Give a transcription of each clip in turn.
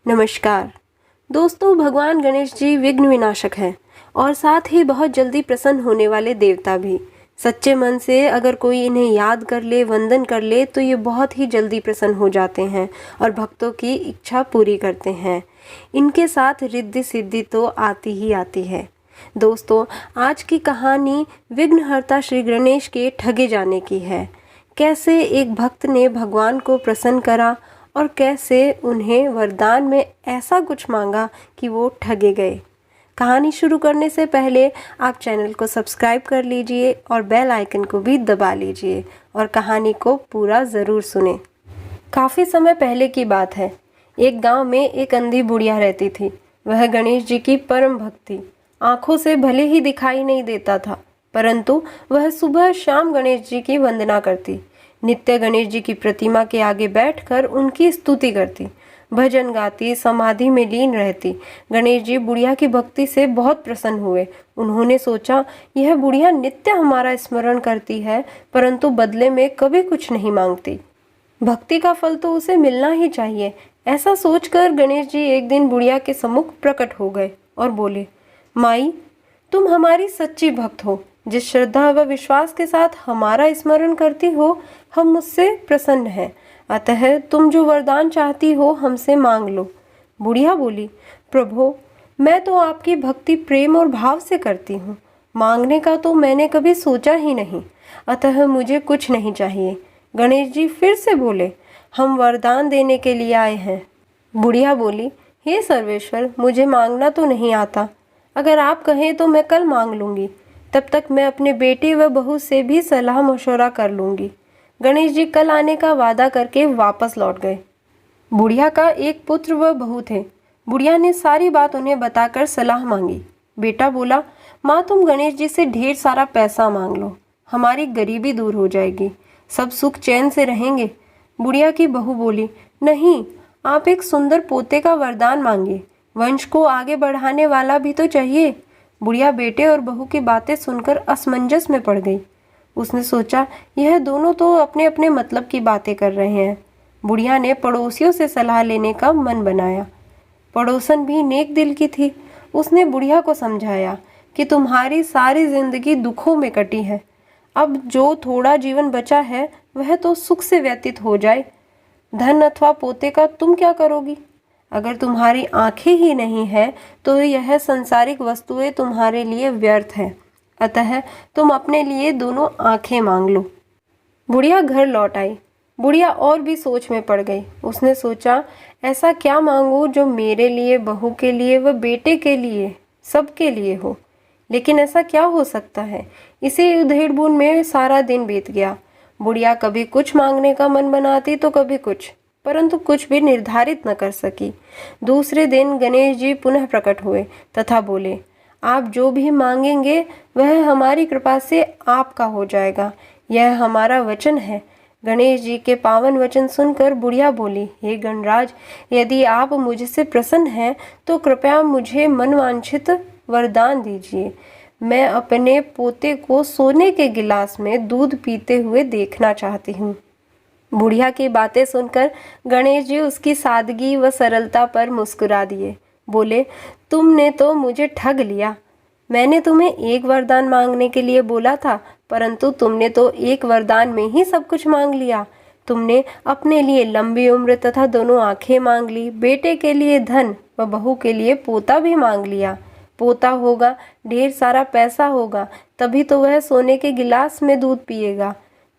नमस्कार दोस्तों, भगवान गणेश जी विघ्न विनाशक हैं और साथ ही बहुत जल्दी प्रसन्न होने वाले देवता भी। सच्चे मन से अगर कोई इन्हें याद कर ले, वंदन कर ले तो ये बहुत ही जल्दी प्रसन्न हो जाते हैं और भक्तों की इच्छा पूरी करते हैं। इनके साथ रिद्धि सिद्धि तो आती ही आती है। दोस्तों, आज की कहानी विघ्नहर्ता श्री गणेश के ठगे जाने की है। कैसे एक भक्त ने भगवान को प्रसन्न करा और कैसे उन्हें वरदान में ऐसा कुछ मांगा कि वो ठगे गए। कहानी शुरू करने से पहले आप चैनल को सब्सक्राइब कर लीजिए और बेल आइकन को भी दबा लीजिए और कहानी को पूरा ज़रूर सुने। काफ़ी समय पहले की बात है। एक गांव में एक अंधी बुढ़िया रहती थी। वह गणेश जी की परम भक्त थी। आँखों से भले ही दिखाई नहीं देता था, परंतु वह सुबह शाम गणेश जी की वंदना करती। नित्य गणेश जी की प्रतिमा के आगे बैठकर उनकी स्तुति करती, भजन गाती, समाधि में लीन रहती। गणेश जी बुढ़िया की भक्ति से बहुत प्रसन्न हुए। उन्होंने सोचा, यह बुढ़िया नित्य हमारा स्मरण करती है, परंतु बदले में कभी कुछ नहीं मांगती। भक्ति का फल तो उसे मिलना ही चाहिए। ऐसा सोचकर गणेश जी एक दिन बुढ़िया के सम्मुख प्रकट हो गए और बोले, माई, तुम हमारी सच्ची भक्त हो। जिस श्रद्धा व विश्वास के साथ हमारा स्मरण करती हो, हम मुझसे प्रसन्न हैं। अतः तुम जो वरदान चाहती हो हमसे मांग लो। बुढ़िया बोली, प्रभु, मैं तो आपकी भक्ति प्रेम और भाव से करती हूँ। मांगने का तो मैंने कभी सोचा ही नहीं, अतः मुझे कुछ नहीं चाहिए। गणेश जी फिर से बोले, हम वरदान देने के लिए आए हैं। बुढ़िया बोली, हे सर्वेश्वर, मुझे मांगना तो नहीं आता। अगर आप कहें तो मैं कल मांग लूँगी। तब तक मैं अपने बेटे व बहू से भी सलाह मशवरा कर लूँगी। गणेश जी कल आने का वादा करके वापस लौट गए। बुढ़िया का एक पुत्र व बहू थे। बुढ़िया ने सारी बात उन्हें बताकर सलाह मांगी। बेटा बोला, माँ, तुम गणेश जी से ढेर सारा पैसा मांग लो, हमारी गरीबी दूर हो जाएगी, सब सुख चैन से रहेंगे। बुढ़िया की बहू बोली, नहीं, आप एक सुंदर पोते का वरदान मांगिए, वंश को आगे बढ़ाने वाला भी तो चाहिए। बुढ़िया बेटे और बहू की बातें सुनकर असमंजस में पड़ गई। उसने सोचा, यह दोनों तो अपने अपने मतलब की बातें कर रहे हैं। बुढ़िया ने पड़ोसियों से सलाह लेने का मन बनाया। पड़ोसन भी नेक दिल की थी। उसने बुढ़िया को समझाया कि तुम्हारी सारी जिंदगी दुखों में कटी है, अब जो थोड़ा जीवन बचा है वह तो सुख से व्यतीत हो जाए। धन अथवा पोते का तुम क्या करोगी? अगर तुम्हारी आंखें ही नहीं है तो यह संसारिक वस्तुएं तुम्हारे लिए व्यर्थ है। अतः तुम अपने लिए दोनों आंखें मांग लो। बुढ़िया घर लौट आई। बुढ़िया और भी सोच में पड़ गई। उसने सोचा, ऐसा क्या मांगू जो मेरे लिए, बहू के लिए व बेटे के लिए, सबके लिए हो। लेकिन ऐसा क्या हो सकता है? इसी उधेड़-बुन में सारा दिन बीत गया। बुढ़िया कभी कुछ मांगने का मन बनाती तो कभी कुछ, परंतु कुछ भी निर्धारित न कर सकी। दूसरे दिन गणेश जी पुनः प्रकट हुए तथा बोले, आप जो भी मांगेंगे वह हमारी कृपा से आपका हो जाएगा, यह हमारा वचन है। गणेश जी के पावन वचन सुनकर बुढ़िया बोली, हे गणराज, यदि आप मुझसे प्रसन्न हैं तो कृपया मुझे मनवांछित वरदान दीजिए। मैं अपने पोते को सोने के गिलास में दूध पीते हुए देखना चाहती हूँ। बुढ़िया की बातें सुनकर गणेश जी उसकी सादगी व सरलता पर मुस्कुरा दिए। बोले, तुमने तो मुझे ठग लिया। मैंने तुम्हें एक वरदान मांगने के लिए बोला था, परंतु तुमने तो एक वरदान में ही सब कुछ मांग लिया। तुमने अपने लिए लंबी उम्र तथा दोनों आंखें मांग ली, बेटे के लिए धन व बहू के लिए पोता भी मांग लिया। पोता होगा, ढेर सारा पैसा होगा, तभी तो वह सोने के गिलास में दूध पिएगा।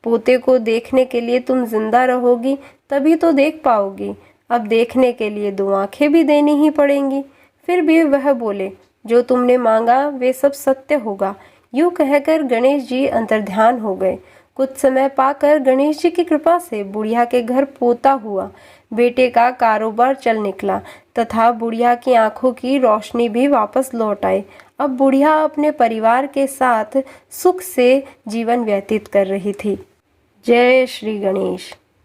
पोते को देखने के लिए तुम जिंदा रहोगी, तभी तो देख पाओगी। अब देखने के लिए दो आंखें भी देनी ही पड़ेंगी। फिर भी वह बोले, जो तुमने मांगा वे सब सत्य होगा। यूं कहकर गणेश जी अंतर्ध्यान हो गए। कुछ समय पाकर गणेश जी की कृपा से बुढ़िया के घर पोता हुआ। बेटे का कारोबार चल निकला तथा बुढ़िया की आंखों की रोशनी भी वापस लौट आई। अब बुढ़िया अपने परिवार के साथ सुख से जीवन व्यतीत कर रही थी। जय श्री गणेश।